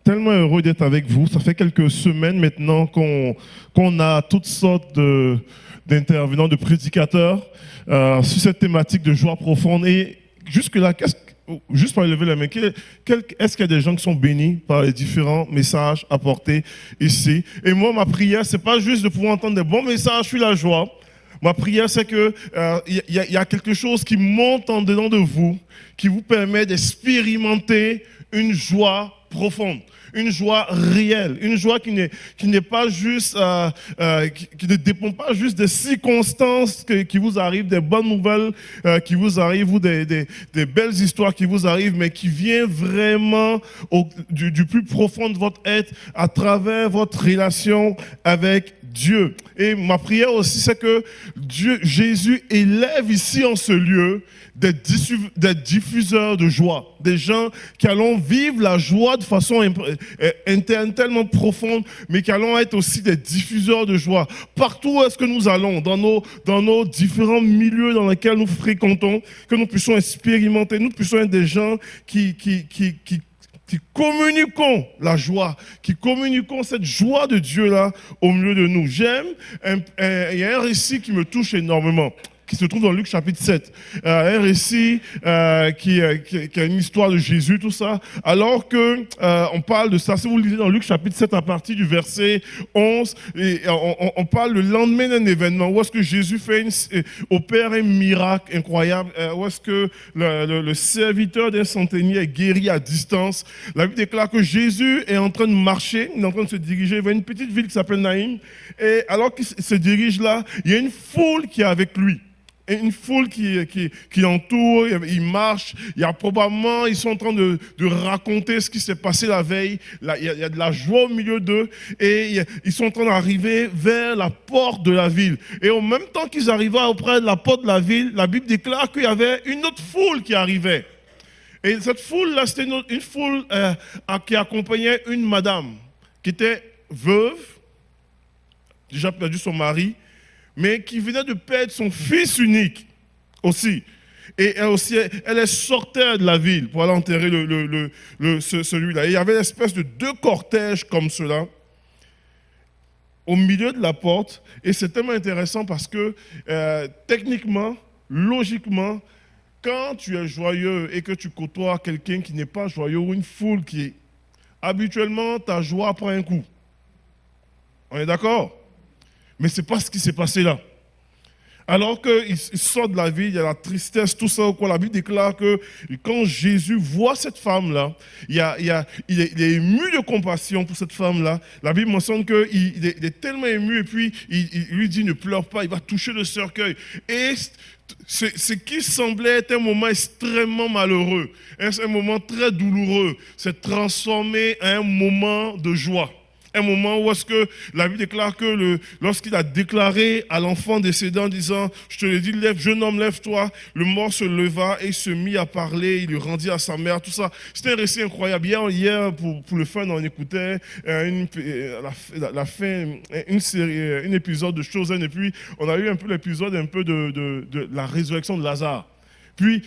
tellement heureux d'être avec vous. Ça fait quelques semaines maintenant qu'on a toutes sortes d'intervenants, de prédicateurs sur cette thématique de joie profonde. Et jusque-là, juste pour lever la main, est-ce qu'il y a des gens qui sont bénis par les différents messages apportés ici? Et moi, ma prière, c'est pas juste de pouvoir entendre des bons messages sur la joie. Ma prière, c'est qu'il y a quelque chose qui monte en dedans de vous, qui vous permet d'expérimenter une joie profonde, une joie réelle, une joie qui n'est pas juste, qui ne dépend pas juste des circonstances qui vous arrivent, des bonnes nouvelles qui vous arrivent ou des belles histoires qui vous arrivent, mais qui vient vraiment du plus profond de votre être à travers votre relation avec Dieu. Et ma prière aussi, c'est que Jésus élève ici en ce lieu des diffuseurs de joie, des gens qui allons vivre la joie de façon interne, tellement profonde, mais qui allons être aussi des diffuseurs de joie. Partout où est-ce que nous allons, dans nos différents milieux dans lesquels nous fréquentons, que nous puissions expérimenter, nous puissions être des gens qui communiquons la joie, qui communiquons cette joie de Dieu-là au milieu de nous. Il y a un récit qui me touche énormément, qui se trouve dans Luc chapitre 7. Un récit qui a une histoire de Jésus, tout ça. Alors que on parle de ça, si vous lisez dans Luc chapitre 7 à partir du verset 11, et on parle le lendemain d'un événement où est-ce que Jésus opère un miracle incroyable, où est-ce que le serviteur d'un centenier est guéri à distance. La Bible déclare que Jésus est en train de marcher, il est en train de se diriger vers une petite ville qui s'appelle Naïm. Et alors qu'il se dirige là, il y a une foule qui est avec lui. Et une foule qui l'entoure, il marche, ils sont en train de raconter ce qui s'est passé la veille, il y a de la joie au milieu d'eux, et ils sont en train d'arriver vers la porte de la ville. Et en même temps qu'ils arrivaient auprès de la porte de la ville, la Bible déclare qu'il y avait une autre foule qui arrivait. Et cette foule-là, c'était une foule qui accompagnait une madame, qui était veuve, déjà perdu son mari, mais qui venait de perdre son fils unique aussi. Et elle sortait de la ville pour aller enterrer celui-là. Et il y avait une espèce de deux cortèges comme cela au milieu de la porte. Et c'est tellement intéressant parce que techniquement, logiquement, quand tu es joyeux et que tu côtoies quelqu'un qui n'est pas joyeux ou une foule qui est... Habituellement, ta joie prend un coup. On est d'accord ? Mais ce n'est pas ce qui s'est passé là. Alors qu'il sort de la ville, il y a la tristesse, tout ça. La Bible déclare que quand Jésus voit cette femme-là, il est ému de compassion pour cette femme-là. La Bible mentionne qu'il est tellement ému et puis il lui dit ne pleure pas, il va toucher le cercueil. Et ce qui semblait être un moment extrêmement malheureux, un moment très douloureux, s'est transformé en un moment de joie. Un moment où est-ce que la Bible déclare que lorsqu'il a déclaré à l'enfant décédé en disant « Je te l'ai dit, jeune homme, lève-toi », le mort se leva et se mit à parler, il lui rendit à sa mère, tout ça. C'était un récit incroyable. Hier pour le fun, on écoutait la fin, une série, un épisode de Chosen, et puis on a eu un peu l'épisode de la résurrection de Lazare. Puis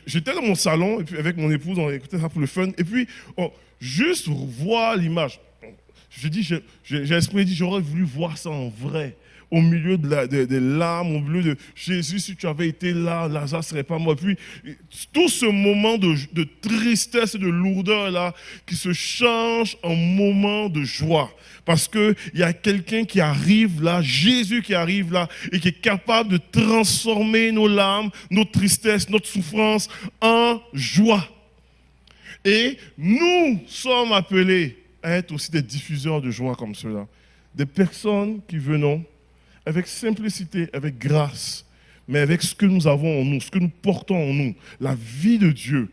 j'étais dans mon salon et puis avec mon épouse, on écoutait ça pour le fun, et puis juste voir l'image. J'ai l'esprit dit, j'aurais voulu voir ça en vrai, au milieu des larmes, au milieu de Jésus, si tu avais été là, Lazare ne serait pas mort. Puis tout ce moment de tristesse et de lourdeur là, qui se change en moment de joie. Parce qu'il y a quelqu'un qui arrive là, Jésus qui arrive là, et qui est capable de transformer nos larmes, nos tristesses, notre souffrance en joie. Et nous sommes appelés à être aussi des diffuseurs de joie comme cela. Des personnes qui venons avec simplicité, avec grâce, mais avec ce que nous avons en nous, ce que nous portons en nous, la vie de Dieu,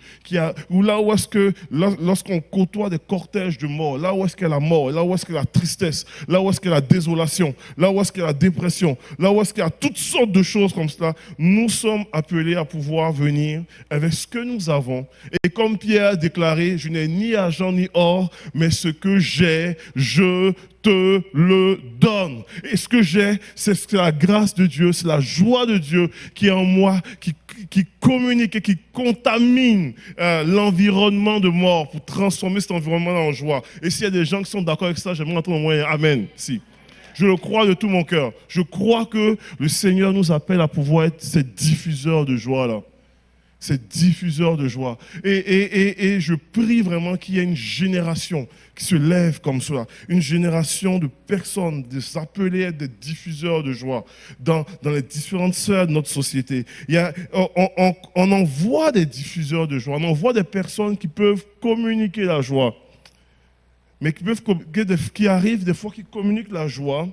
lorsqu'on côtoie des cortèges de mort, là où est-ce qu'il y a la mort, là où est-ce qu'il y a la tristesse, là où est-ce qu'il y a la désolation, là où est-ce qu'il y a la dépression, là où est-ce qu'il y a toutes sortes de choses comme cela, nous sommes appelés à pouvoir venir avec ce que nous avons. Et comme Pierre a déclaré, je n'ai ni argent ni or, mais ce que j'ai, je te le donne. Et ce que j'ai, c'est la grâce de Dieu, c'est la joie de Dieu qui est en moi, qui communique et qui contamine l'environnement de mort pour transformer cet environnement en joie. Et s'il y a des gens qui sont d'accord avec ça, j'aimerais entendre au moins un amen. Si. Je le crois de tout mon cœur. Je crois que le Seigneur nous appelle à pouvoir être ces diffuseurs de joie-là. Ces diffuseurs de joie. Et je prie vraiment qu'il y ait une génération qui se lève comme cela. Une génération de personnes, de s'appeler être des diffuseurs de joie dans les différentes sphères de notre société. On en voit des diffuseurs de joie. On en voit des personnes qui peuvent communiquer la joie. Mais qui arrivent des fois qui communiquent la joie,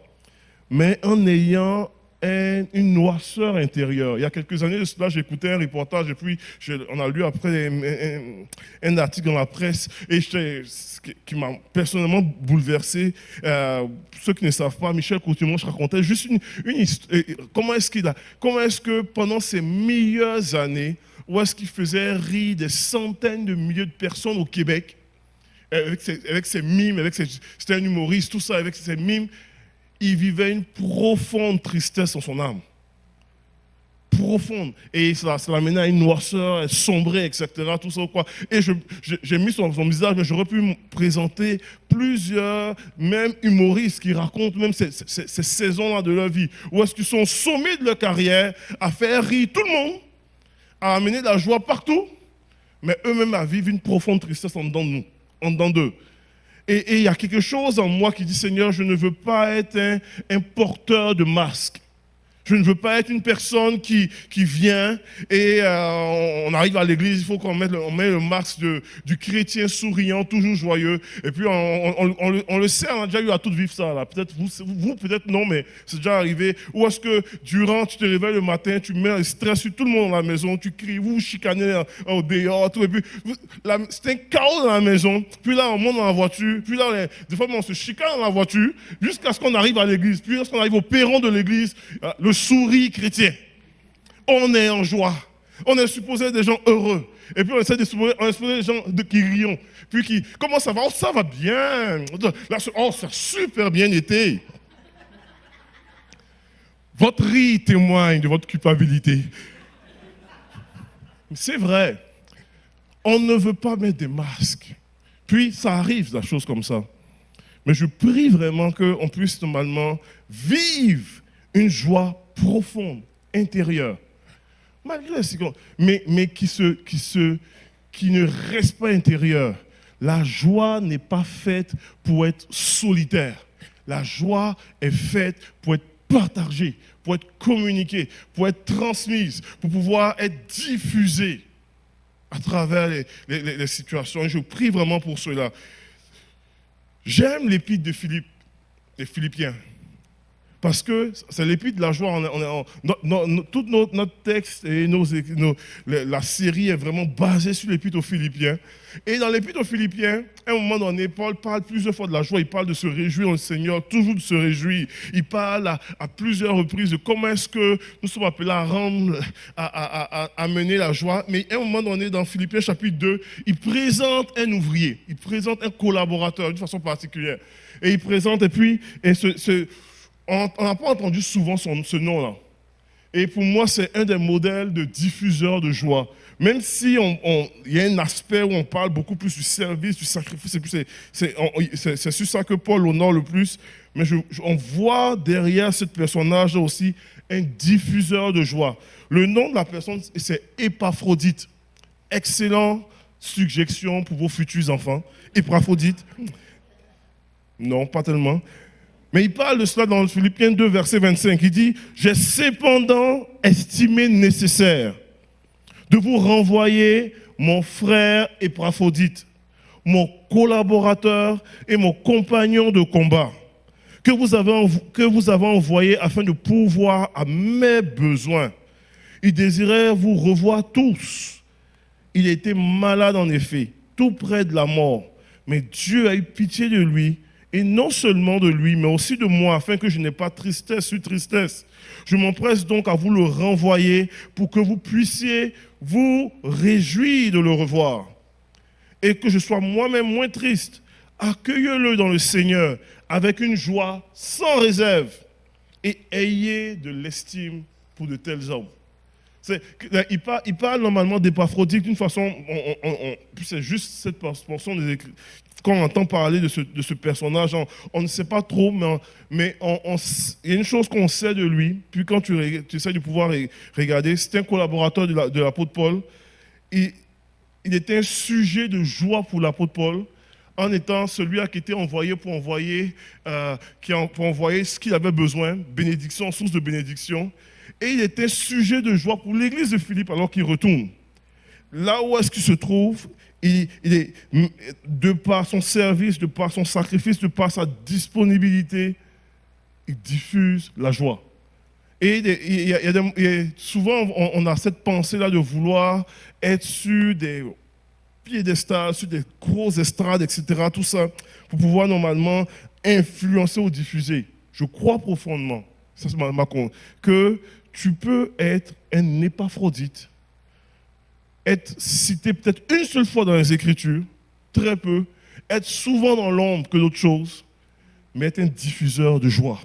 mais en ayant une noirceur intérieure. Il y a quelques années de cela, j'écoutais un reportage et puis on a lu après un article dans la presse et qui m'a personnellement bouleversé. Ceux qui ne savent pas, Michel Coutumon, je racontais juste une histoire. Comment est-ce que pendant ses meilleures années, où est-ce qu'il faisait rire des centaines de milliers de personnes au Québec, avec ses mimes, c'était un humoriste, tout ça, avec ses mimes, il vivait une profonde tristesse en son âme. Profonde. Et ça l'amenait à une noirceur, sombrer, etc. Tout ça, quoi. Et j'ai mis son visage, mais j'aurais pu me présenter plusieurs, même humoristes, qui racontent même ces saisons-là de leur vie, où est-ce qu'ils sont au sommet de leur carrière, à faire rire tout le monde, à amener de la joie partout, mais eux-mêmes à vivre une profonde tristesse en dedans d'eux. Et il y a quelque chose en moi qui dit, Seigneur, je ne veux pas être un porteur de masque. Je ne veux pas être une personne qui vient et on arrive à l'église, il faut qu'on mette le masque du chrétien souriant, toujours joyeux. Et puis on le sait, on a déjà eu à tout vivre ça. Là. Peut-être vous, peut-être non, mais c'est déjà arrivé. Ou est-ce que durant, tu te réveilles le matin, tu mets un stress sur tout le monde dans la maison, tu cries, vous chicanez au dehors, tout. Et puis c'est un chaos dans la maison. Puis là, on monte dans la voiture. Puis là, des fois, on se chicane dans la voiture jusqu'à ce qu'on arrive à l'église. Puis lorsqu'on arrive au perron de l'église, le sourire chrétien. On est en joie. On est supposé être des gens heureux. Et puis on essaie de supposer des gens qui rient. Puis comment ça va? Oh, ça va bien. Oh, ça a super bien été. Votre rire témoigne de votre culpabilité. C'est vrai. On ne veut pas mettre des masques. Puis ça arrive, la chose comme ça. Mais je prie vraiment qu'on puisse normalement vivre une joie profonde, intérieure, malgré les circonstances, mais qui ne reste pas intérieure. La joie n'est pas faite pour être solitaire. La joie est faite pour être partagée, pour être communiquée, pour être transmise, pour pouvoir être diffusée à travers les situations. Et je prie vraiment pour cela. J'aime l'épître de des Philippiens. Parce que c'est l'épître de la joie. Tout notre texte et la série est vraiment basée sur l'épître aux Philippiens. Et dans l'épître aux Philippiens, à un moment donné, Paul parle plusieurs fois de la joie. Il parle de se réjouir dans le Seigneur, toujours de se réjouir. Il parle à plusieurs reprises de comment est-ce que nous sommes appelés à rendre, à mener la joie. Mais à un moment donné, dans Philippiens chapitre 2, il présente un ouvrier, il présente un collaborateur d'une façon particulière. Et il présente, on n'a pas entendu souvent ce nom-là. Et pour moi, c'est un des modèles de diffuseurs de joie. Même si il y a un aspect où on parle beaucoup plus du service, du sacrifice, c'est sur ça que Paul honore le plus. Mais on voit derrière ce personnage aussi un diffuseur de joie. Le nom de la personne, c'est Épaphrodite. Excellente suggestion pour vos futurs enfants. Épaphrodite. Non, pas tellement. Mais il parle de cela dans Philippiens 2, verset 25. Il dit, « J'ai cependant estimé nécessaire de vous renvoyer mon frère Épaphrodite, mon collaborateur et mon compagnon de combat, que vous avez envoyé afin de pourvoir à mes besoins. Il désirait vous revoir tous. Il était malade en effet, tout près de la mort. Mais Dieu a eu pitié de lui, et non seulement de lui, mais aussi de moi, afin que je n'ai pas tristesse sur tristesse. Je m'empresse donc à vous le renvoyer pour que vous puissiez vous réjouir de le revoir et que je sois moi-même moins triste Accueillez-le dans le Seigneur avec une joie sans réserve et ayez de l'estime pour de tels hommes. Il parle normalement d'Épaphrodite d'une façon, c'est juste cette portion des écrits. Quand on entend parler de ce personnage, on ne sait pas trop, mais il y a une chose qu'on sait de lui, puis quand tu essaies de pouvoir regarder, c'est un collaborateur de l'apôtre Paul. Il était un sujet de joie pour l'apôtre Paul, en étant celui qui était envoyé pour envoyer ce qu'il avait besoin, bénédiction, source de bénédiction. Et il était sujet de joie pour l'église de Philippe alors qu'il retourne. Là où est-ce qu'il se trouve, il est, de par son service, de par son sacrifice, de par sa disponibilité, il diffuse la joie. Et souvent, on a cette pensée-là de vouloir être sur des piédestals, sur des grosses estrades, etc., tout ça, pour pouvoir normalement influencer ou diffuser. Je crois profondément, ça c'est ma compte, que tu peux être un Épaphrodite, être cité peut-être une seule fois dans les Écritures, très peu, être souvent dans l'ombre que d'autres choses, mais être un diffuseur de joie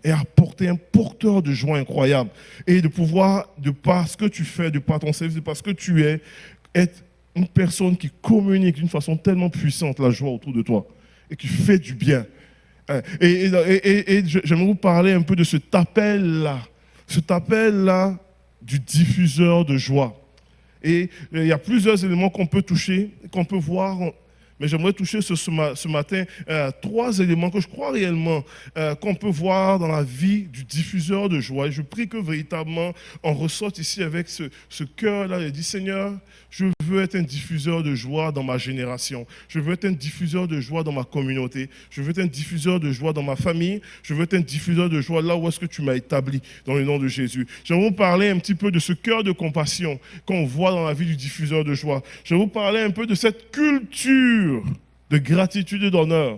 et apporter un porteur de joie incroyable. Et de pouvoir, de par ce que tu fais, de par ton service, de par ce que tu es, être une personne qui communique d'une façon tellement puissante la joie autour de toi et qui fait du bien. Et j'aimerais vous parler un peu de cet appel-là du diffuseur de joie. Et il y a plusieurs éléments qu'on peut toucher, qu'on peut voir, mais j'aimerais toucher ce matin 3 éléments que je crois réellement qu'on peut voir dans la vie du diffuseur de joie. Et je prie que véritablement on ressorte ici avec ce cœur-là et dit Seigneur, je veux être un diffuseur de joie dans ma génération. Je veux être un diffuseur de joie dans ma communauté. Je veux être un diffuseur de joie dans ma famille. Je veux être un diffuseur de joie là où est-ce que tu m'as établi dans le nom de Jésus. J'aimerais vous parler un petit peu de ce cœur de compassion qu'on voit dans la vie du diffuseur de joie. Je vais vous parler un peu de cette culture de gratitude et d'honneur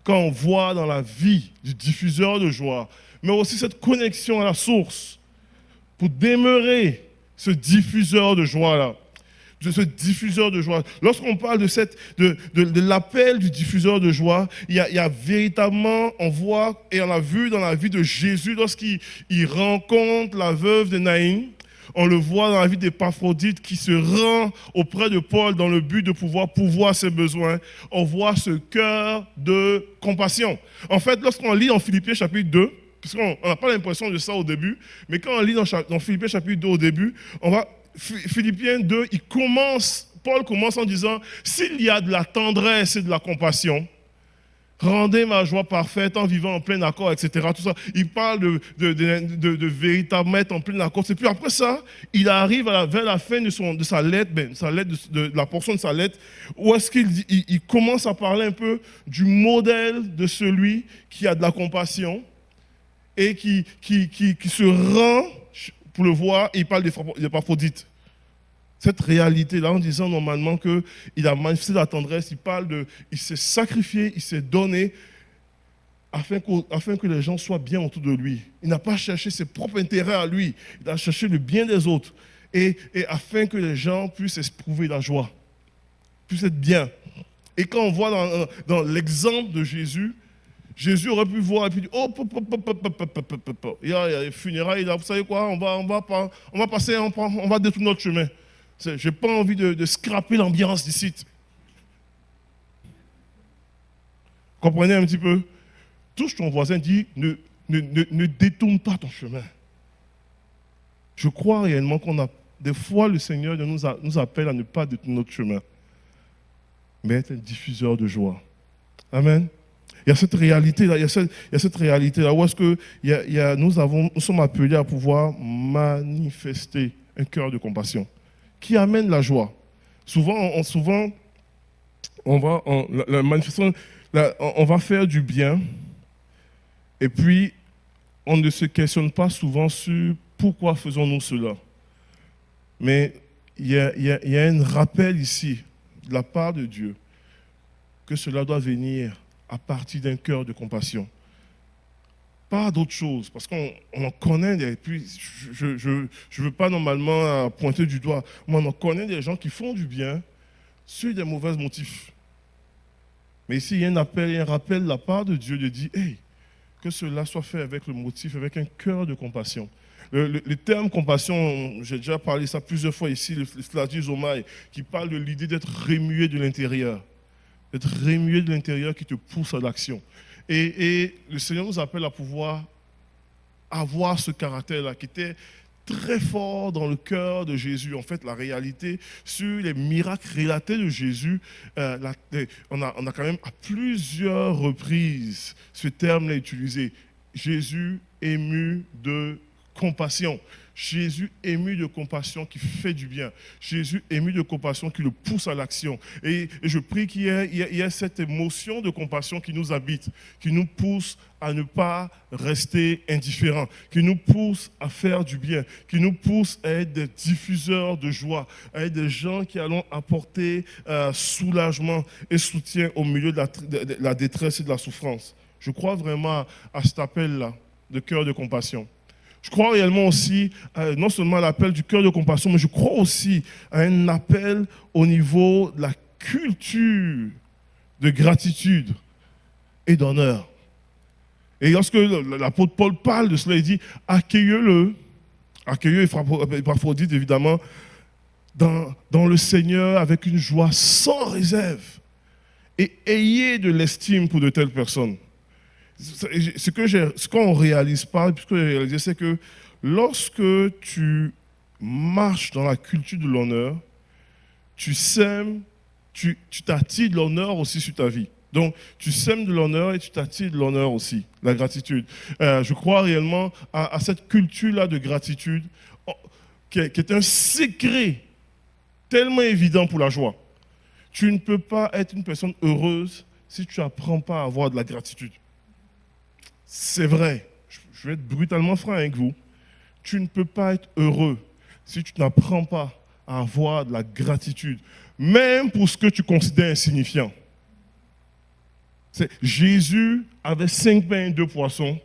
qu'on voit dans la vie du diffuseur de joie, mais aussi cette connexion à la source pour demeurer ce diffuseur de joie-là. De ce diffuseur de joie. Lorsqu'on parle de l'appel du diffuseur de joie, il y a véritablement, on voit et on a vu dans la vie de Jésus, lorsqu'il rencontre la veuve de Naïm, on le voit dans la vie d'Épaphrodite qui se rend auprès de Paul dans le but de pouvoir pourvoir ses besoins. On voit ce cœur de compassion. En fait, lorsqu'on lit en Philippiens chapitre 2, parce qu'on n'a pas l'impression de ça au début, mais quand on lit dans Philippiens chapitre 2 au début, on va Philippiens 2, Paul commence en disant, s'il y a de la tendresse et de la compassion, rendez ma joie parfaite en vivant en plein accord, etc. Tout ça. Il parle de véritablement être en plein accord. Et puis après ça, il arrive vers la fin de sa lettre, de la portion de sa lettre, où est-ce qu'il commence à parler un peu du modèle de celui qui a de la compassion et qui se rend pour le voir, et il parle d'Épaphrodite. Cette réalité-là, en disant normalement qu'il a manifesté la tendresse, il s'est sacrifié, il s'est donné afin que les gens soient bien autour de lui. Il n'a pas cherché ses propres intérêts à lui, il a cherché le bien des autres, et afin que les gens puissent éprouver la joie, puissent être bien. Et quand on voit dans l'exemple de Jésus, Jésus aurait pu voir et puis dire, oh, il y a les funérailles, là, vous savez quoi, on va passer, on va détourner notre chemin. Je n'ai pas envie de scraper l'ambiance d'ici. Comprenez un petit peu? Touche ton voisin, dis, ne détourne pas ton chemin. Je crois réellement des fois, le Seigneur nous appelle à ne pas détourner notre chemin, mais être un diffuseur de joie. Amen. Il y a cette réalité-là, où est-ce que nous sommes appelés à pouvoir manifester un cœur de compassion qui amène la joie. Souvent, on va faire du bien et puis on ne se questionne pas souvent sur pourquoi faisons-nous cela. Mais il y a un rappel ici de la part de Dieu que cela doit venir à partir d'un cœur de compassion. Pas d'autre chose, parce qu'on en connaît, et puis je ne veux pas normalement pointer du doigt, mais on en connaît des gens qui font du bien sur des mauvais motifs. Mais ici, il y a un appel et un rappel de la part de Dieu de dire, hey, que cela soit fait avec le motif, avec un cœur de compassion. Le terme compassion, j'ai déjà parlé ça plusieurs fois ici, le Sladi Zomaï, qui parle de l'idée d'être remué de l'intérieur. D'être remué de l'intérieur qui te pousse à l'action. Et le Seigneur nous appelle à pouvoir avoir ce caractère-là qui était très fort dans le cœur de Jésus. En fait, la réalité sur les miracles relatés de Jésus, on a quand même à plusieurs reprises ce terme-là utilisé. Jésus ému de compassion. Jésus ému de compassion qui fait du bien. Jésus ému de compassion qui le pousse à l'action. Et je prie qu'il y ait cette émotion de compassion qui nous habite, qui nous pousse à ne pas rester indifférents, qui nous pousse à faire du bien, qui nous pousse à être des diffuseurs de joie, à être des gens qui allons apporter soulagement et soutien au milieu de la détresse et de la souffrance. Je crois vraiment à cet appel-là de cœur de compassion. Je crois réellement aussi, non seulement à l'appel du cœur de compassion, mais je crois aussi à un appel au niveau de la culture de gratitude et d'honneur. Et lorsque l'apôtre Paul parle de cela, il dit accueillez-le, accueillez Épaphrodite évidemment, dans le Seigneur avec une joie sans réserve et ayez de l'estime pour de telles personnes. Ce qu'on ne réalise pas, puisque j'ai réalisé, c'est que lorsque tu marches dans la culture de l'honneur, tu sèmes, tu t'attires de l'honneur aussi sur ta vie. Donc, tu sèmes de l'honneur et tu t'attires de l'honneur aussi, la gratitude. Je crois réellement à cette culture-là de gratitude qui est un secret tellement évident pour la joie. Tu ne peux pas être une personne heureuse si tu n'apprends pas à avoir de la gratitude. C'est vrai, je vais être brutalement franc avec vous. Tu ne peux pas être heureux si tu n'apprends pas à avoir de la gratitude, même pour ce que tu considères insignifiant. Jésus avait 5 pains et 2 poissons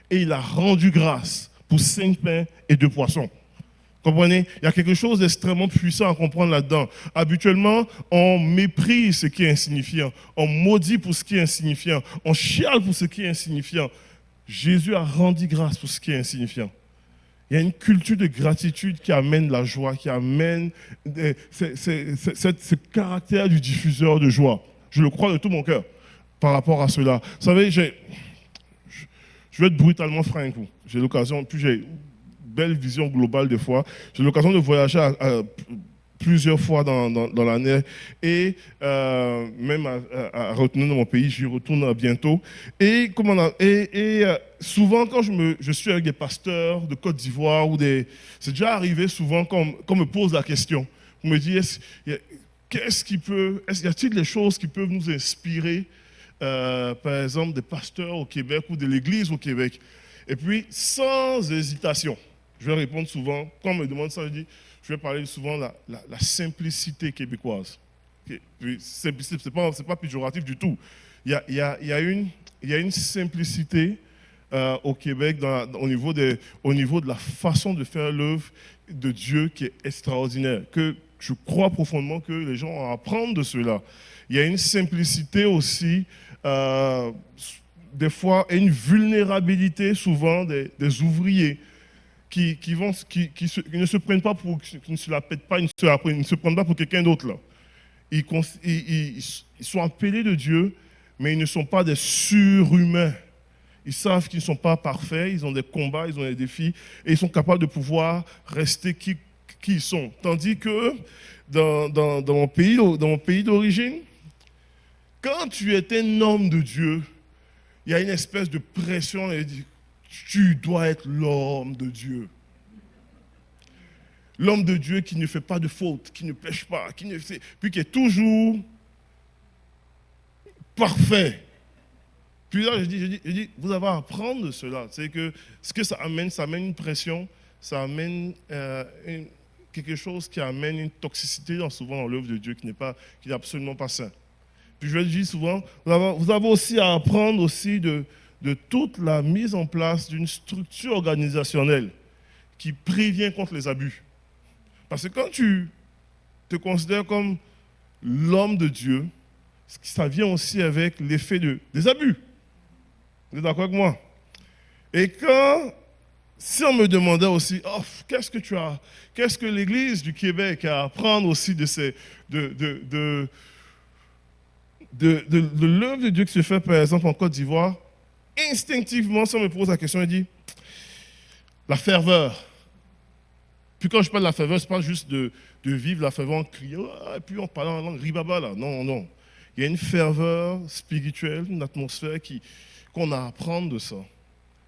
et il a rendu grâce pour 5 pains et 2 poissons. Comprenez? Il y a quelque chose d'extrêmement puissant à comprendre là-dedans. Habituellement, on méprise ce qui est insignifiant, on maudit pour ce qui est insignifiant, on chiale pour ce qui est insignifiant. Jésus a rendu grâce pour ce qui est insignifiant. Il y a une culture de gratitude qui amène la joie, qui amène ce caractère du diffuseur de joie. Je le crois de tout mon cœur par rapport à cela. Vous savez, je vais être brutalement franc avec vous. J'ai l'occasion, puis j'ai une belle vision globale des fois. J'ai l'occasion de voyager plusieurs fois dans l'année et même à retourner dans mon pays, j'y retourne bientôt. Et, souvent quand je suis avec des pasteurs de Côte d'Ivoire c'est déjà arrivé souvent qu'on me pose la question. On me dit, y a-t-il des choses qui peuvent nous inspirer, par exemple des pasteurs au Québec ou de l'Église au Québec? Et puis sans hésitation, je vais répondre souvent, quand on me demande ça, je vais parler souvent de la simplicité québécoise. Simplicité, ce n'est pas péjoratif du tout. Il y a une simplicité au Québec au niveau de la façon de faire l'œuvre de Dieu qui est extraordinaire, que je crois profondément que les gens vont apprendre de cela. Il y a une simplicité aussi, des fois, et une vulnérabilité souvent des ouvriers. Qui ne se prennent pas pour, qui ne se la pètent pas, ils ne se prennent pas pour quelqu'un d'autre là. Ils sont appelés de Dieu, mais ils ne sont pas des surhumains. Ils savent qu'ils ne sont pas parfaits, ils ont des combats, ils ont des défis, et ils sont capables de pouvoir rester qui ils sont. Tandis que dans mon pays d'origine, quand tu es un homme de Dieu, il y a une espèce de pression et tu dois être l'homme de Dieu. L'homme de Dieu qui ne fait pas de faute, qui ne pêche pas, puis qui est toujours parfait. Puis là, je dis, vous avez à apprendre de cela. C'est que ce que ça amène une pression, ça amène quelque chose qui amène une toxicité souvent dans l'œuvre de Dieu qui n'est absolument pas sain. Puis je le dis souvent, vous avez aussi à apprendre aussi de toute la mise en place d'une structure organisationnelle qui prévient contre les abus. Parce que quand tu te considères comme l'homme de Dieu, ça vient aussi avec l'effet des abus. Vous êtes d'accord avec moi? Et si on me demandait aussi, oh, qu'est-ce que l'Église du Québec a à apprendre aussi de l'œuvre de Dieu qui se fait, par exemple, en Côte d'Ivoire, instinctivement, si on me pose la question, il dit, la ferveur. Puis quand je parle de la ferveur, ce n'est pas juste de vivre la ferveur en criant, et puis en parlant en langue ribaba là. Non, non. Il y a une ferveur spirituelle, une atmosphère qu'on a à apprendre de ça.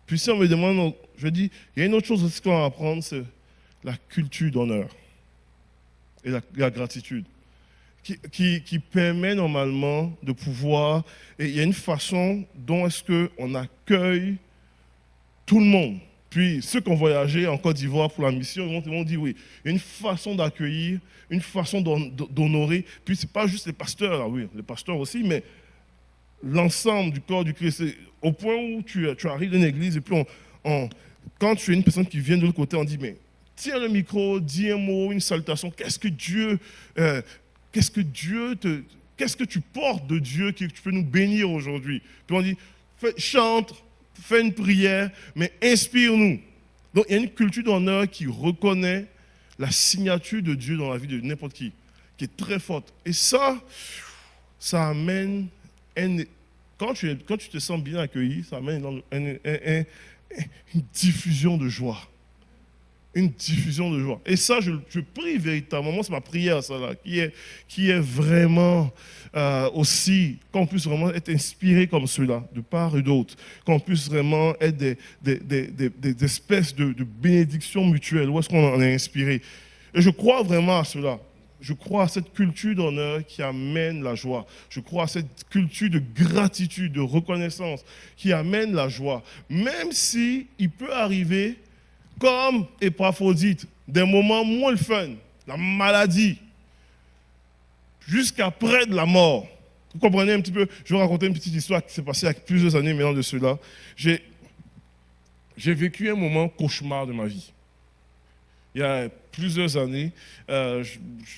Puis si on me demande, je dis, il y a une autre chose aussi qu'on a à apprendre, c'est la culture d'honneur et la gratitude. Qui permet normalement de pouvoir, et il y a une façon dont est-ce qu'on accueille tout le monde. Puis ceux qui ont voyagé en Côte d'Ivoire pour la mission, ils m'ont dit oui, il y a une façon d'accueillir, une façon d'honorer. Puis ce n'est pas juste les pasteurs, là, oui, les pasteurs aussi, mais l'ensemble du corps du Christ. Au point où tu arrives dans une église et puis quand tu es une personne qui vient de l'autre côté, on dit mais tiens le micro, dis un mot, une salutation, qu'est-ce que tu portes de Dieu que tu peux nous bénir aujourd'hui? Puis on dit, chante, fais une prière, mais inspire-nous. Donc il y a une culture d'honneur qui reconnaît la signature de Dieu dans la vie de n'importe qui est très forte. Et ça amène, quand tu te sens bien accueilli, ça amène une diffusion de joie. Une diffusion de joie. Et ça, je prie véritablement, c'est ma prière, ça là, qui est vraiment aussi, qu'on puisse vraiment être inspiré comme cela, de part et d'autre, qu'on puisse vraiment être des espèces de bénédictions mutuelles, où est-ce qu'on en est inspiré. Et je crois vraiment à cela. Je crois à cette culture d'honneur qui amène la joie. Je crois à cette culture de gratitude, de reconnaissance qui amène la joie. Même si il peut arriver comme Épaphrodite, des moments moins le fun, la maladie, jusqu'à près de la mort. Vous comprenez un petit peu? Je vais raconter une petite histoire qui s'est passée il y a plusieurs années maintenant de cela. J'ai vécu un moment cauchemar de ma vie. Il y a plusieurs années,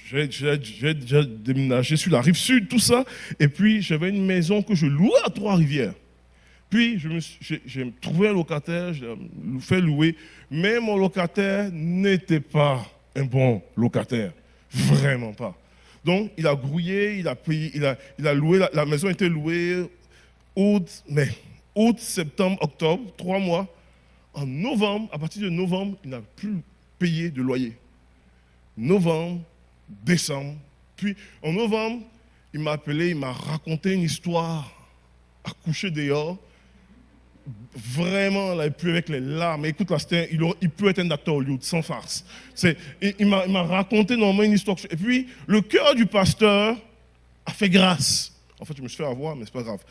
j'ai déjà déménagé sur la rive sud, tout ça, et puis j'avais une maison que je louais à Trois-Rivières. Puis, j'ai trouvé un locataire, je l'ai fait louer, mais mon locataire n'était pas un bon locataire. Vraiment pas. Donc, il a grouillé, il a payé, il a loué, la maison était louée août, septembre, octobre, 3 mois. En novembre, à partir de novembre, il n'a plus payé de loyer. Novembre, décembre. Puis, en novembre, il m'a appelé, il m'a raconté une histoire à coucher dehors. Vraiment, là, il pleut avec les larmes. Écoute, là, il peut être un acteur Hollywood, sans farce. Il m'a raconté normalement une histoire. Et puis, le cœur du pasteur a fait grâce. En fait, je me suis fait avoir, mais c'est pas grave.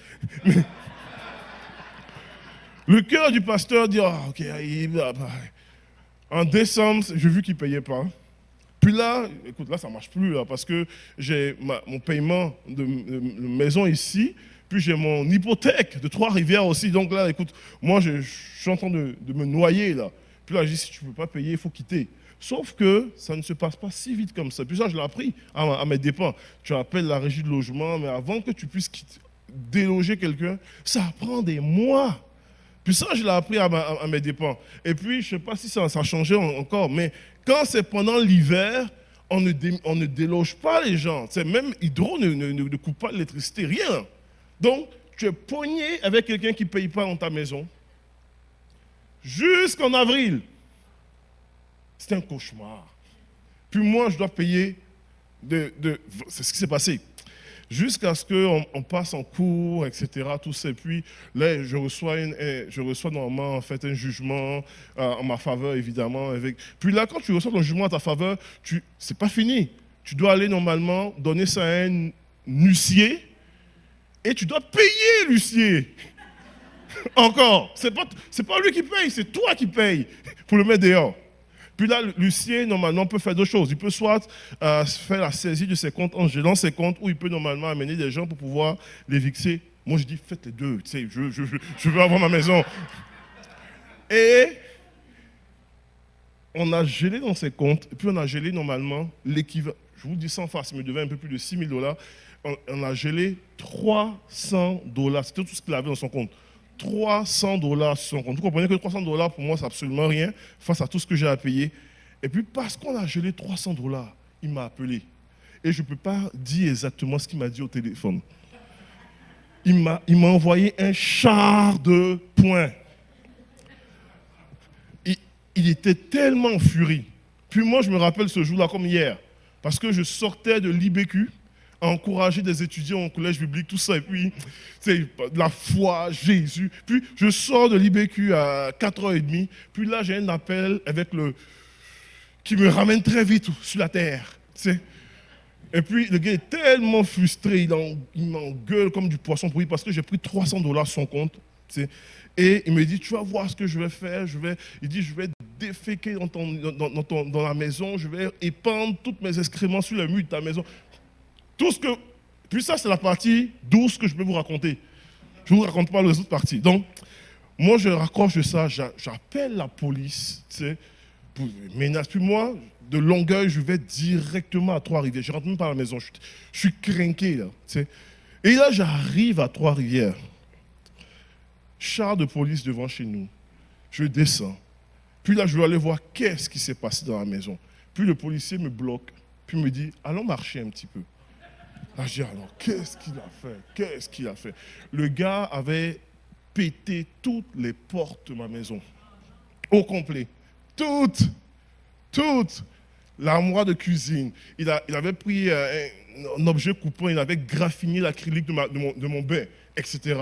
Le cœur du pasteur dit, ah, ok, en décembre, j'ai vu qu'il ne payait pas. Puis là, écoute, là, ça ne marche plus, là, parce que j'ai mon paiement de maison ici, puis j'ai mon hypothèque de Trois-Rivières aussi. Donc là, écoute, moi, je suis en train de me noyer, là. Puis là, je dis, si tu ne peux pas payer, il faut quitter. Sauf que ça ne se passe pas si vite comme ça. Puis ça, je l'ai appris à mes dépens. Tu appelles la régie de logement, mais avant que tu puisses déloger quelqu'un, ça prend des mois. Puis ça, je l'ai appris à mes dépens. Et puis, je ne sais pas si ça a changé encore, mais quand c'est pendant l'hiver, on ne déloge pas les gens. Même Hydro ne coupe pas l'électricité, rien. Donc, tu es pogné avec quelqu'un qui ne paye pas dans ta maison jusqu'en avril. C'est un cauchemar. Puis moi, je dois payer c'est ce qui s'est passé. Jusqu'à ce qu'on passe en cours, etc., tout ça. Et puis là, je reçois normalement en fait, un jugement en ma faveur, évidemment. Puis là, quand tu reçois ton jugement en ta faveur, c'est pas fini. Tu dois aller normalement donner ça à un huissier et tu dois payer l'huissier. Encore. C'est pas lui qui paye, c'est toi qui payes pour le mettre dehors. Puis là, l'huissier, normalement, peut faire deux choses. Il peut soit faire la saisie de ses comptes en gelant ses comptes, ou il peut normalement amener des gens pour pouvoir les fixer. Moi, je dis, faites les deux. Tu sais, je veux avoir ma maison. Et on a gelé dans ses comptes, et puis on a gelé normalement l'équivalent. je vous dis sans farce, il me devait un peu plus de 6 000 dollars. On a gelé 300 dollars. C'était tout ce qu'il avait dans son compte. 300 dollars sur son compte. Vous comprenez que 300 dollars, pour moi, c'est absolument rien face à tout ce que j'ai à payer. Et puis, parce qu'on a gelé 300 dollars, il m'a appelé. Et je ne peux pas dire exactement ce qu'il m'a dit au téléphone. Il m'a envoyé un char de points. Il était tellement en furie. Puis moi, je me rappelle ce jour-là comme hier. Parce que je sortais de l'IBQ, à encourager des étudiants au collège biblique, tout ça. Et puis, c'est la foi, Jésus. Puis, je sors de l'IBQ à 4h30. Puis là, j'ai un appel qui me ramène très vite sur la terre. Et puis, le gars est tellement frustré, il m'engueule comme du poisson pourri parce que j'ai pris 300 dollars sur son compte. Et il me dit, tu vas voir ce que je vais faire. Il dit, je vais déféquer dans la maison, je vais épandre tous mes excréments sur le mur de ta maison. Puis ça, c'est la partie douce que je peux vous raconter. Je ne vous raconte pas les autres parties. Donc, moi, je raccroche ça, j'appelle la police, pour menace. Puis moi, de Longueuil, je vais directement à Trois-Rivières. Je ne rentre même pas à la maison, je suis crinqué, là. Et là, j'arrive à Trois-Rivières. Char de police devant chez nous. Je descends. Puis là, je vais aller voir qu'est-ce qui s'est passé dans la maison. Puis le policier me bloque. Puis me dit, allons marcher un petit peu. Là, je dis, alors, qu'est-ce qu'il a fait? Le gars avait pété toutes les portes de ma maison. Au complet. Toutes. L'armoire de cuisine. Il avait pris un objet coupant, il avait graffiné l'acrylique de mon bain, etc.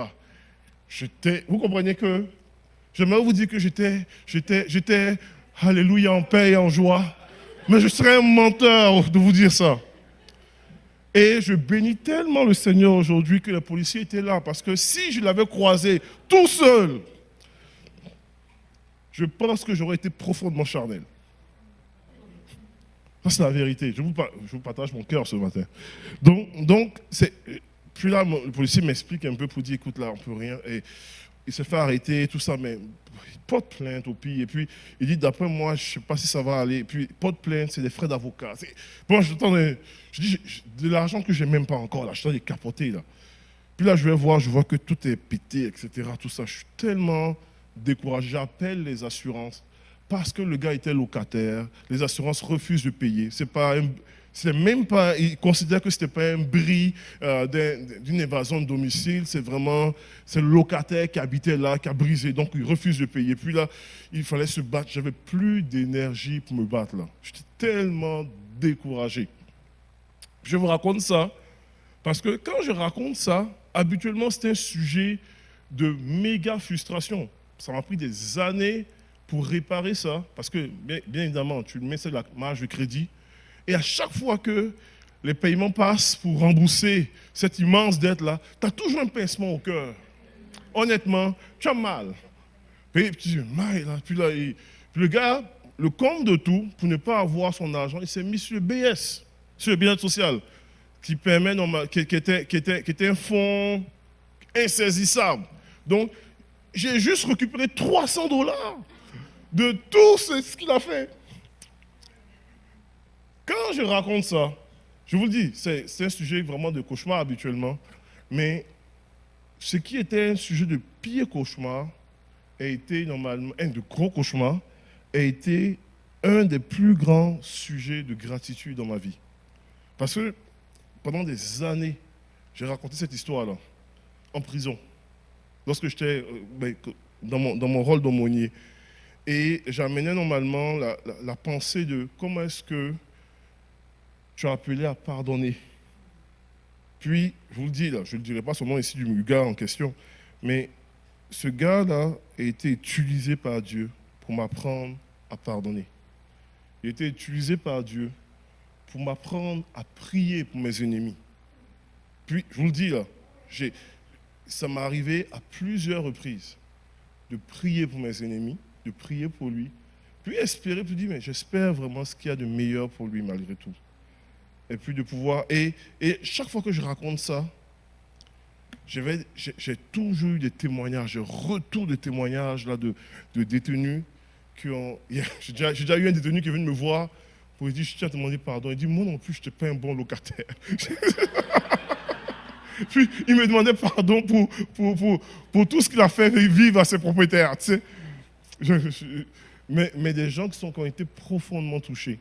Vous comprenez que j'aimerais vous dire que j'étais, alléluia, en paix et en joie. Mais je serais un menteur de vous dire ça. Et je bénis tellement le Seigneur aujourd'hui que le policier était là. Parce que si je l'avais croisé tout seul, je pense que j'aurais été profondément charnel. Ça, c'est la vérité. Je vous partage mon cœur ce matin. Donc puis là, le policier m'explique un peu pour dire, écoute, là, on ne peut rien. Et il se fait arrêter, tout ça, mais il porte plainte au pire. Et puis, il dit, d'après moi, je ne sais pas si ça va aller. Et puis, il porte plainte, c'est des frais d'avocat. Bon, je dis, de l'argent que je n'ai même pas encore, là, je suis en train de capoter, là. Puis là, je vois que tout est pété, etc., tout ça. Je suis tellement découragé. J'appelle les assurances parce que le gars était locataire. Les assurances refusent de payer. C'est même pas, ils considèrent que ce n'était pas un bris d'une évasion de domicile, c'est le locataire qui habitait là, qui a brisé, donc ils refusent de payer. Puis là, il fallait se battre, j'avais plus d'énergie pour me battre là. J'étais tellement découragé. Je vous raconte ça, parce que quand je raconte ça, habituellement c'est un sujet de méga frustration. Ça m'a pris des années pour réparer ça, parce que bien évidemment, tu le mets sur la marge de crédit, et à chaque fois que les paiements passent pour rembourser cette immense dette-là, tu as toujours un pincement au cœur. Honnêtement, tu as mal. Puis tu dis, puis là, le gars, le compte de tout, pour ne pas avoir son argent, il s'est mis sur le BS, sur le bien-être social, qui permet, qui était un fonds insaisissable. Donc, j'ai juste récupéré 300 dollars de tout ce qu'il a fait. Quand je raconte ça, je vous le dis, c'est un sujet vraiment de cauchemar habituellement, mais ce qui était un sujet de pire cauchemar a été normalement un de gros cauchemars, a été un des plus grands sujets de gratitude dans ma vie. Parce que pendant des années, j'ai raconté cette histoire-là, en prison, lorsque j'étais dans mon rôle d'aumônier. Et j'amenais normalement la pensée de comment est-ce que tu as appelé à pardonner. Puis, je vous le dis, là, je ne dirai pas son nom ici du gars en question, mais ce gars-là a été utilisé par Dieu pour m'apprendre à pardonner. Il a été utilisé par Dieu pour m'apprendre à prier pour mes ennemis. Puis, je vous le dis là, ça m'est arrivé à plusieurs reprises de prier pour mes ennemis, de prier pour lui, puis espérer, puis dire, mais j'espère vraiment ce qu'il y a de meilleur pour lui malgré tout. Et puis de pouvoir... Et chaque fois que je raconte ça, j'ai toujours eu des témoignages, des retours de témoignages là, de détenus qui ont... J'ai déjà eu un détenu qui est venu me voir pour lui dire, je tiens à te demander pardon. Il dit, moi non plus, je n'étais pas un bon locataire. Puis il me demandait pardon pour tout ce qu'il a fait vivre à ses propriétaires. Tu sais. Mais des gens qui ont été profondément touchés.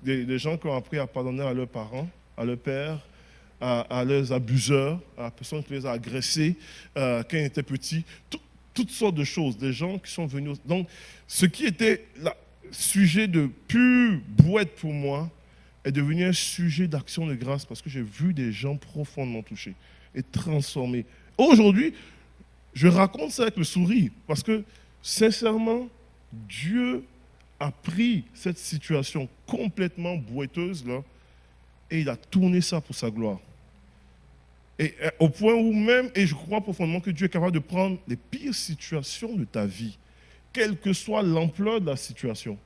Des gens qui ont appris à pardonner à leurs parents, à leur père, à leurs abuseurs, à la personne qui les a agressés quand ils étaient petits. Toutes sortes de choses. Des gens qui sont venus. Donc, ce qui était sujet de pure bouette pour moi est devenu un sujet d'action de grâce parce que j'ai vu des gens profondément touchés et transformés. Aujourd'hui, je raconte ça avec le sourire parce que, sincèrement, Dieu a pris cette situation complètement boiteuse là et il a tourné ça pour sa gloire. Et au point où même, et je crois profondément que Dieu est capable de prendre les pires situations de ta vie, quelle que soit l'ampleur de la situation,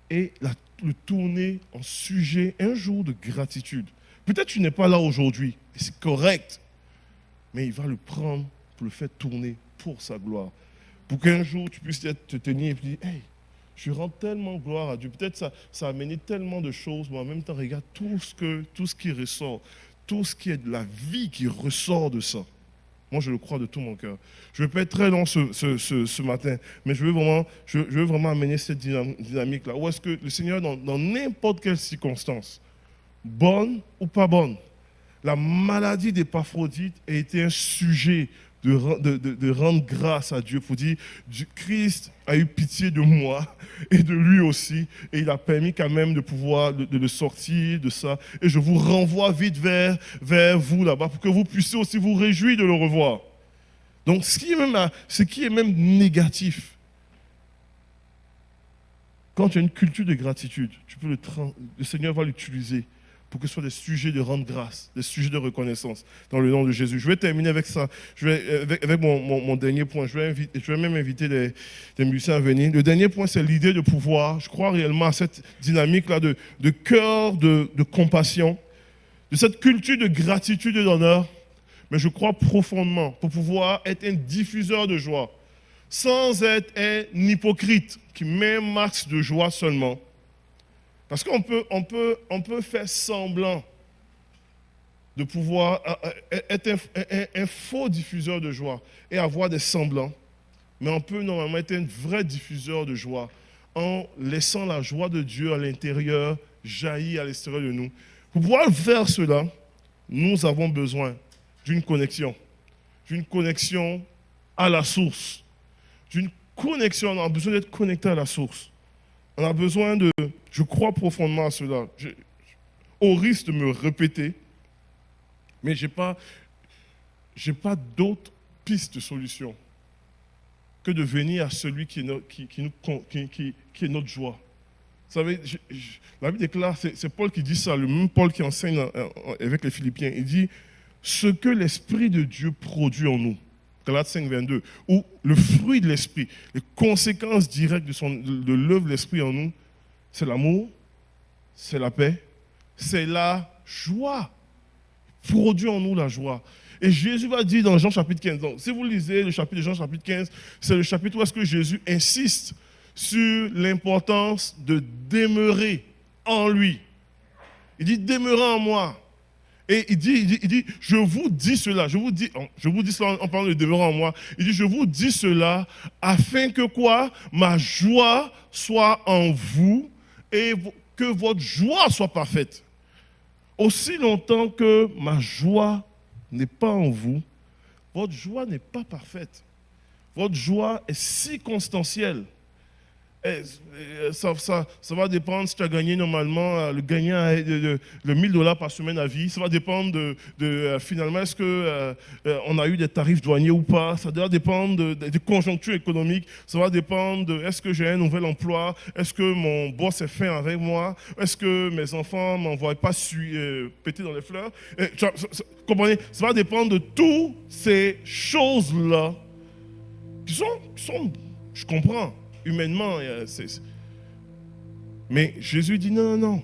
et le tourner en sujet un jour de gratitude. Peut-être tu n'es pas là aujourd'hui, et c'est correct, mais il va le prendre pour le faire tourner pour sa gloire. Pour qu'un jour tu puisses te tenir et puis dire, hey, je rends tellement gloire à Dieu. Peut-être ça a amené tellement de choses, mais en même temps, regarde tout ce qui ressort, tout ce qui est de la vie qui ressort de ça. Moi, je le crois de tout mon cœur. Je ne vais pas être très long ce matin, mais je veux vraiment amener cette dynamique-là. Où est-ce que le Seigneur, dans n'importe quelle circonstance, bonne ou pas bonne, la maladie d'Épaphrodite a été un sujet de rendre grâce à Dieu pour dire Christ a eu pitié de moi et de lui aussi et il a permis quand même de pouvoir de le sortir de ça et je vous renvoie vite vers vous là-bas pour que vous puissiez aussi vous réjouir de le revoir. Donc ce qui est même négatif, quand tu as une culture de gratitude, le Seigneur va l'utiliser pour que ce soit des sujets de rendre grâce, des sujets de reconnaissance dans le nom de Jésus. Je vais terminer avec ça, avec mon dernier point. Je vais même inviter les musiciens à venir. Le dernier point, c'est l'idée de pouvoir. Je crois réellement à cette dynamique-là de cœur, de compassion, de cette culture de gratitude et d'honneur. Mais je crois profondément pour pouvoir être un diffuseur de joie, sans être un hypocrite qui met un max de joie seulement. Parce qu'on peut faire semblant de pouvoir être un faux diffuseur de joie et avoir des semblants, mais on peut normalement être un vrai diffuseur de joie en laissant la joie de Dieu à l'intérieur jaillir à l'extérieur de nous. Pour pouvoir faire cela, nous avons besoin d'une connexion à la source, on a besoin d'être connecté à la source. On a besoin je crois profondément à cela, au risque de me répéter, mais je n'ai pas d'autre piste de solution que de venir à celui qui est notre joie. Vous savez, la Bible déclare, c'est Paul qui dit ça, le même Paul qui enseigne avec les Philippiens, il dit « Ce que l'Esprit de Dieu produit en nous », Galates 5, 22, ou le fruit de l'Esprit, les conséquences directes de l'œuvre de l'Esprit en nous, c'est l'amour, c'est la paix, c'est la joie. Produit en nous la joie. Et Jésus va dire dans Jean chapitre 15, donc si vous lisez le chapitre de Jean chapitre 15, c'est le chapitre où est-ce que Jésus insiste sur l'importance de demeurer en lui. Il dit, demeurez en moi. Et il dit, je vous dis cela, je vous dis cela en parlant de demeurer en moi. Il dit, je vous dis cela afin que quoi? Ma joie soit en vous et que votre joie soit parfaite. Aussi longtemps que ma joie n'est pas en vous, votre joie n'est pas parfaite. Votre joie est circonstancielle. Ça va dépendre si tu as gagné normalement, le gagnant le $1000 par semaine à vie. Ça va dépendre finalement, est-ce qu'on a eu des tarifs douaniers ou pas. Ça doit dépendre des conjonctures économiques. Ça va dépendre de est-ce que j'ai un nouvel emploi. Est-ce que mon boss est fin avec moi. Est-ce que mes enfants ne m'envoient pas péter dans les fleurs. Comprenez, ça va dépendre de toutes ces choses-là qui sont, je comprends, humainement, mais Jésus dit non.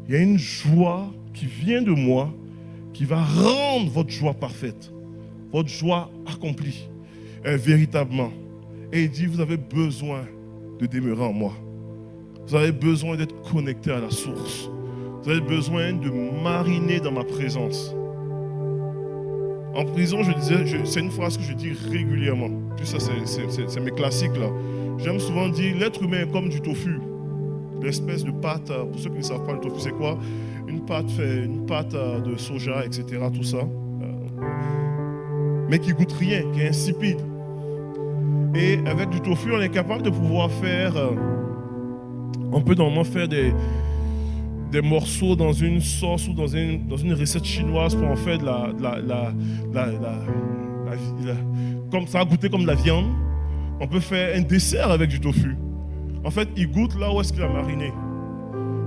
Il y a une joie qui vient de moi qui va rendre votre joie parfaite, votre joie accomplie, véritablement. Et il dit, vous avez besoin de demeurer en moi. Vous avez besoin d'être connecté à la source. Vous avez besoin de mariner dans ma présence. En prison, je disais, c'est une phrase que je dis régulièrement. Puis ça, c'est mes classiques là. J'aime souvent dire, l'être humain est comme du tofu. L'espèce de pâte, pour ceux qui ne savent pas le tofu, c'est quoi? Une pâte de soja, etc., tout ça. Mais qui goûte rien, qui est insipide. Et avec du tofu, on est capable de pouvoir faire... on peut normalement faire des morceaux dans une sauce ou dans une recette chinoise pour en faire comme ça, goûter comme de la viande. On peut faire un dessert avec du tofu. En fait, il goûte là où est-ce qu'il a mariné.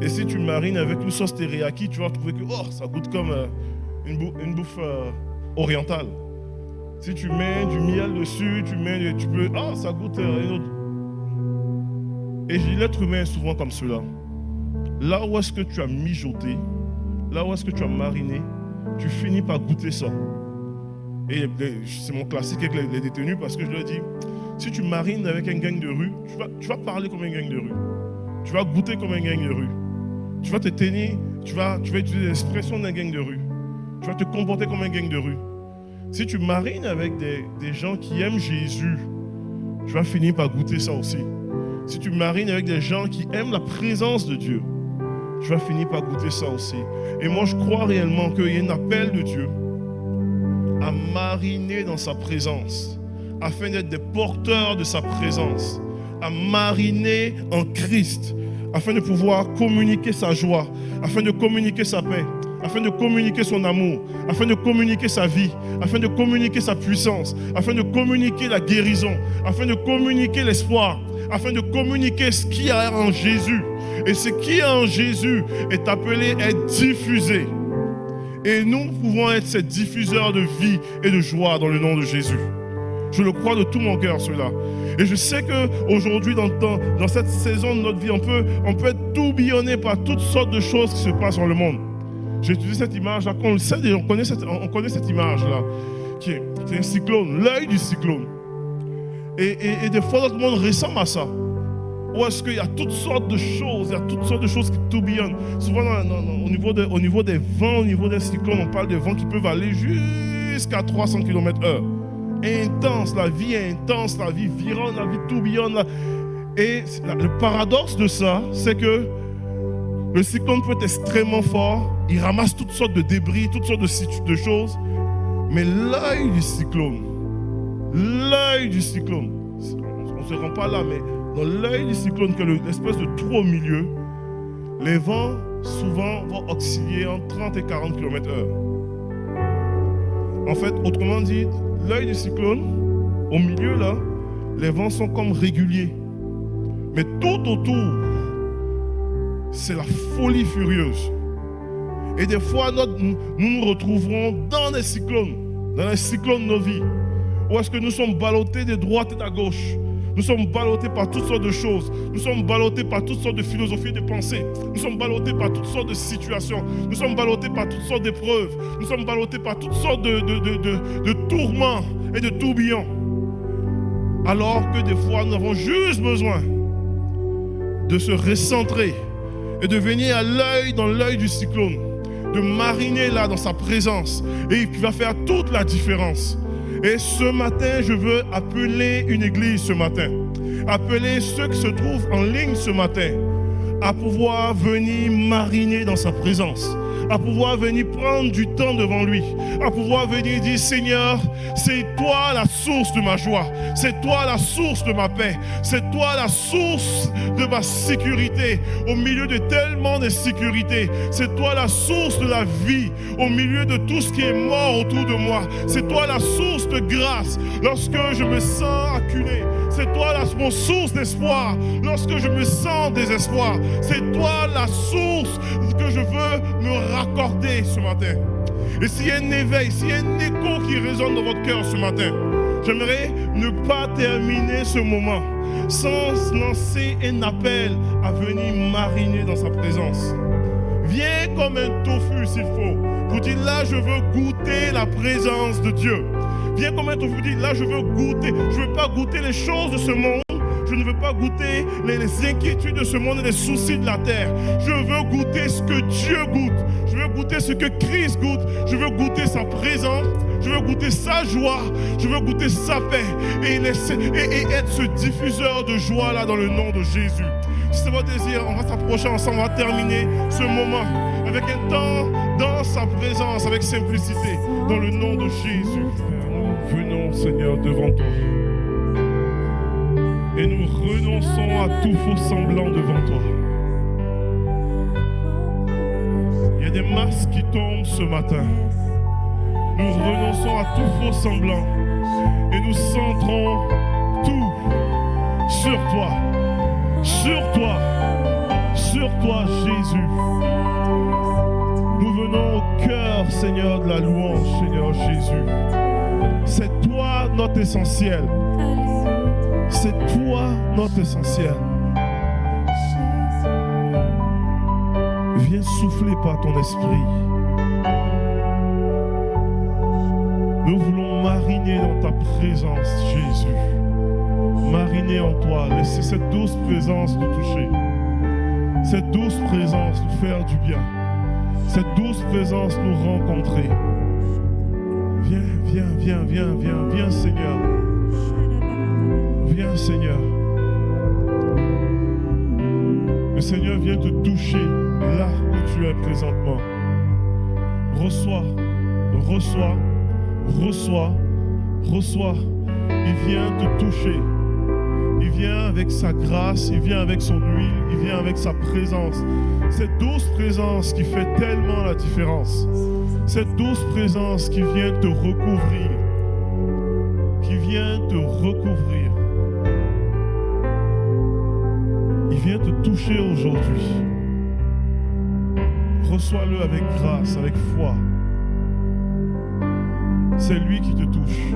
Et si tu marines avec une sauce teriyaki, tu vas trouver que ça goûte comme une bouffe orientale. Si tu mets du miel dessus, ça goûte une autre. Et l'être humain est souvent comme cela. Là où est-ce que tu as mijoté, là où est-ce que tu as mariné, tu finis par goûter ça. Et c'est mon classique avec les détenus parce que je leur dis, si tu marines avec un gang de rue, tu vas parler comme un gang de rue. Tu vas goûter comme un gang de rue. Tu vas te tenir, tu vas utiliser l'expression d'un gang de rue. Tu vas te comporter comme un gang de rue. Si tu marines avec des gens qui aiment Jésus, tu vas finir par goûter ça aussi. Si tu marines avec des gens qui aiment la présence de Dieu, tu vas finir par goûter ça aussi. Et moi, je crois réellement qu'il y a un appel de Dieu à mariner dans sa présence, afin d'être des porteurs de sa présence, à mariner en Christ, afin de pouvoir communiquer sa joie, afin de communiquer sa paix, afin de communiquer son amour, afin de communiquer sa vie, afin de communiquer sa puissance, afin de communiquer la guérison, afin de communiquer l'espoir, afin de communiquer ce qu'il y a en Jésus. Et ce qui est en Jésus est appelé à être diffusé. Et nous pouvons être ces diffuseurs de vie et de joie dans le nom de Jésus. Je le crois de tout mon cœur, cela. Et je sais qu'aujourd'hui, dans cette saison de notre vie, on peut être tourbillonné par toutes sortes de choses qui se passent dans le monde. J'ai utilisé cette image-là, on connaît cette image-là, qui est un cyclone, l'œil du cyclone. Et des fois, notre monde ressemble à ça. Où est-ce qu'il y a toutes sortes de choses, qui tourbillonnent. Souvent, au niveau des vents, au niveau des cyclones, on parle de vents qui peuvent aller jusqu'à 300 km/h. Intense, la vie est intense, la vie vironne, la vie tourbillonne. Et le paradoxe de ça, c'est que le cyclone peut être extrêmement fort, il ramasse toutes sortes de débris, toutes sortes de choses. Mais l'œil du cyclone, on ne se rend pas là, mais dans l'œil du cyclone, que l'espèce de trou au milieu, les vents souvent vont osciller entre 30 et 40 km/h. En fait, autrement dit, l'œil du cyclone, au milieu là, les vents sont comme réguliers. Mais tout autour, c'est la folie furieuse. Et des fois, nous nous retrouverons dans les cyclones de nos vies, où est-ce que nous sommes ballottés de droite et de gauche. Nous sommes ballottés par toutes sortes de choses. Nous sommes ballottés par toutes sortes de philosophies de pensée. Nous sommes ballottés par toutes sortes de situations. Nous sommes ballottés par toutes sortes d'épreuves. Nous sommes ballottés par toutes sortes de tourments et de tourbillons. Alors que des fois, nous avons juste besoin de se recentrer et de venir dans l'œil du cyclone, de mariner là dans sa présence, et qui va faire toute la différence. Et ce matin, je veux appeler une église ce matin, appeler ceux qui se trouvent en ligne ce matin, à pouvoir venir mariner dans sa présence, à pouvoir venir prendre du temps devant lui, à pouvoir venir dire: Seigneur, c'est toi la source de ma joie, c'est toi la source de ma paix, c'est toi la source de ma sécurité au milieu de tellement d'insécurité, c'est toi la source de la vie au milieu de tout ce qui est mort autour de moi, c'est toi la source de grâce lorsque je me sens acculé, c'est toi mon source d'espoir lorsque je me sens désespoir, c'est toi la source que je veux me raccorder ce matin. Et s'il y a un éveil, s'il y a un écho qui résonne dans votre cœur ce matin, j'aimerais ne pas terminer ce moment sans lancer un appel à venir mariner dans sa présence. Viens comme un tofu s'il faut. Vous dites: là je veux goûter la présence de Dieu. Viens comme un tofu, vous dites: là je veux goûter. Je ne veux pas goûter les choses de ce monde, Je ne veux pas goûter les inquiétudes de ce monde et les soucis de la terre. Je veux goûter ce que Dieu goûte. Je veux goûter ce que Christ goûte. Je veux goûter sa présence. Je veux goûter sa joie. Je veux goûter sa paix. Et être ce diffuseur de joie là dans le nom de Jésus. Si c'est votre désir, on va s'approcher ensemble. On va terminer ce moment avec un temps dans sa présence, avec simplicité, dans le nom de Jésus. Nous venons, Seigneur, devant toi. Et nous renonçons à tout faux semblant devant toi. Il y a des masques qui tombent ce matin. Nous renonçons à tout faux semblant. Et nous centrons tout sur toi. Sur toi, Jésus. Nous venons au cœur, Seigneur, de la louange, Seigneur Jésus. C'est toi notre essentiel. C'est toi notre essentiel. Viens souffler par ton esprit. Nous voulons mariner dans ta présence, Jésus. Mariner en toi. Laissez cette douce présence nous toucher. Cette douce présence nous faire du bien. Cette douce présence nous rencontrer. Viens, Seigneur. Viens, Seigneur. Le Seigneur vient te toucher là où tu es présentement. Reçois. Il vient te toucher. Il vient avec sa grâce, il vient avec son huile, il vient avec sa présence. Cette douce présence qui fait tellement la différence. Cette douce présence qui vient te recouvrir. Qui vient te recouvrir. Il vient te toucher aujourd'hui. Reçois-le avec grâce, avec foi. C'est lui qui te touche.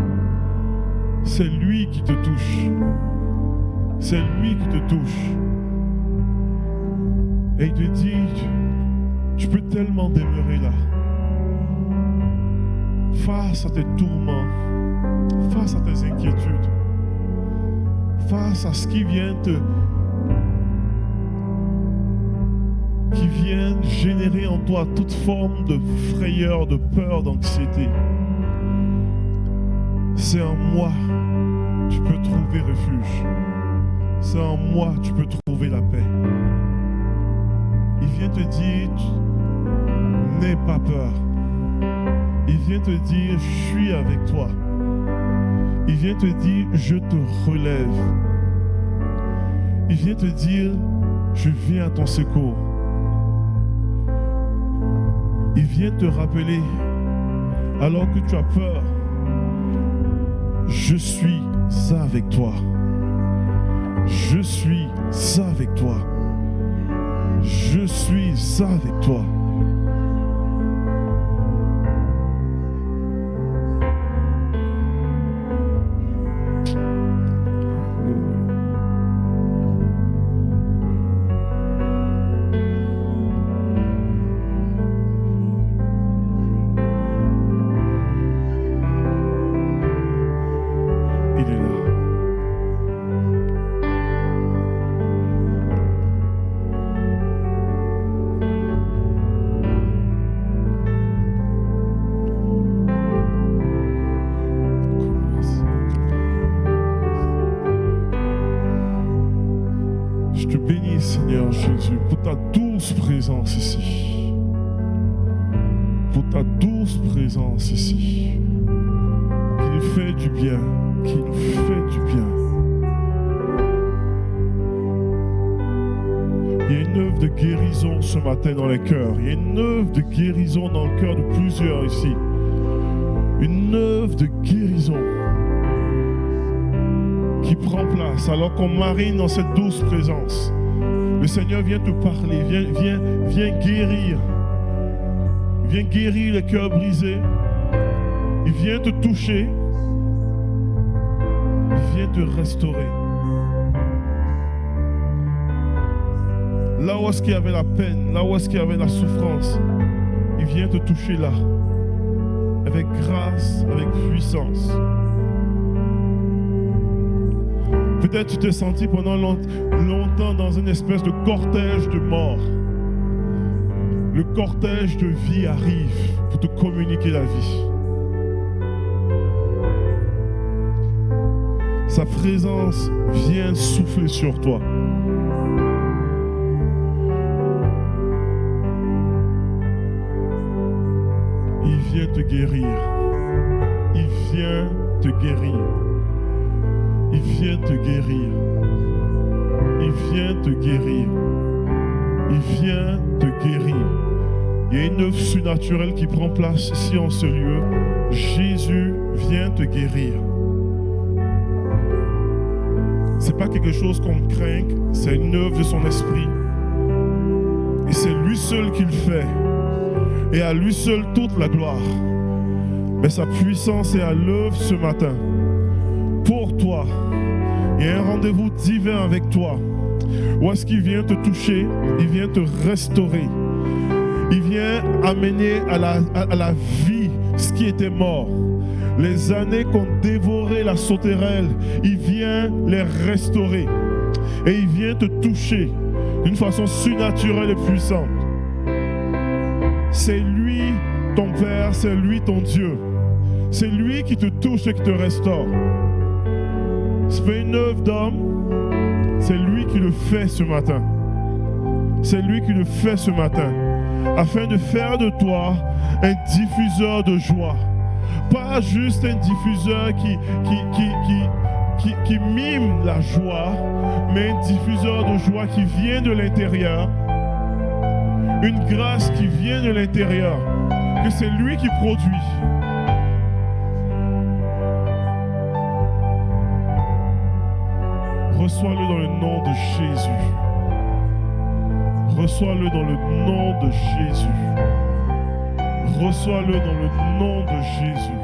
C'est lui qui te touche. C'est lui qui te touche. Et il te dit, tu peux tellement demeurer là. Face à tes tourments, face à tes inquiétudes, face à ce qui vient générer en toi toute forme de frayeur, de peur, d'anxiété. C'est en moi tu peux trouver refuge. C'est en moi tu peux trouver la paix. Il vient te dire, n'aie pas peur. Il vient te dire, je suis avec toi. Il vient te dire, je te relève. Il vient te dire, je viens à ton secours. Il vient te rappeler, alors que tu as peur, je suis avec toi. Je suis avec toi. Je suis avec toi. Seigneur Jésus, pour ta douce présence ici. Pour ta douce présence ici. Qui nous fait du bien. Qui nous fait du bien. Il y a une œuvre de guérison ce matin dans les cœurs. Il y a une œuvre de guérison dans le cœur de plusieurs ici. Une œuvre de guérison qui prend place alors qu'on marine dans cette douce présence. Le Seigneur vient te parler, vient guérir. Il vient guérir les cœurs brisés. Il vient te toucher. Il vient te restaurer. Là où est-ce qu'il y avait la peine, là où est-ce qu'il y avait la souffrance, il vient te toucher là. Avec grâce, avec puissance. Peut-être tu t'es senti pendant longtemps dans une espèce de cortège de mort. Le cortège de vie arrive pour te communiquer la vie. Sa présence vient souffler sur toi. Il vient te guérir. Il vient te guérir. Il vient te guérir. Il vient te guérir. Il vient te guérir. Il y a une œuvre surnaturelle qui prend place ici en ce lieu. Jésus vient te guérir. C'est pas quelque chose qu'on craint, c'est une œuvre de son esprit. Et c'est lui seul qui le fait. Et à lui seul toute la gloire. Mais sa puissance est à l'œuvre ce matin. Pour toi. Il y a un rendez-vous divin avec toi. Où est-ce qu'il vient te toucher? Il vient te restaurer. Il vient amener à la vie ce qui était mort. Les années qu'ont dévoré la sauterelle, il vient les restaurer. Et il vient te toucher d'une façon surnaturelle et puissante. C'est lui ton Père, c'est lui ton Dieu. C'est lui qui te touche et qui te restaure. C'est pas une œuvre d'homme, c'est lui qui le fait ce matin. C'est lui qui le fait ce matin, afin de faire de toi un diffuseur de joie. Pas juste un diffuseur qui mime la joie, mais un diffuseur de joie qui vient de l'intérieur. Une grâce qui vient de l'intérieur, que c'est lui qui produit. Reçois-le dans le nom de Jésus. Reçois-le dans le nom de Jésus. Reçois-le dans le nom de Jésus.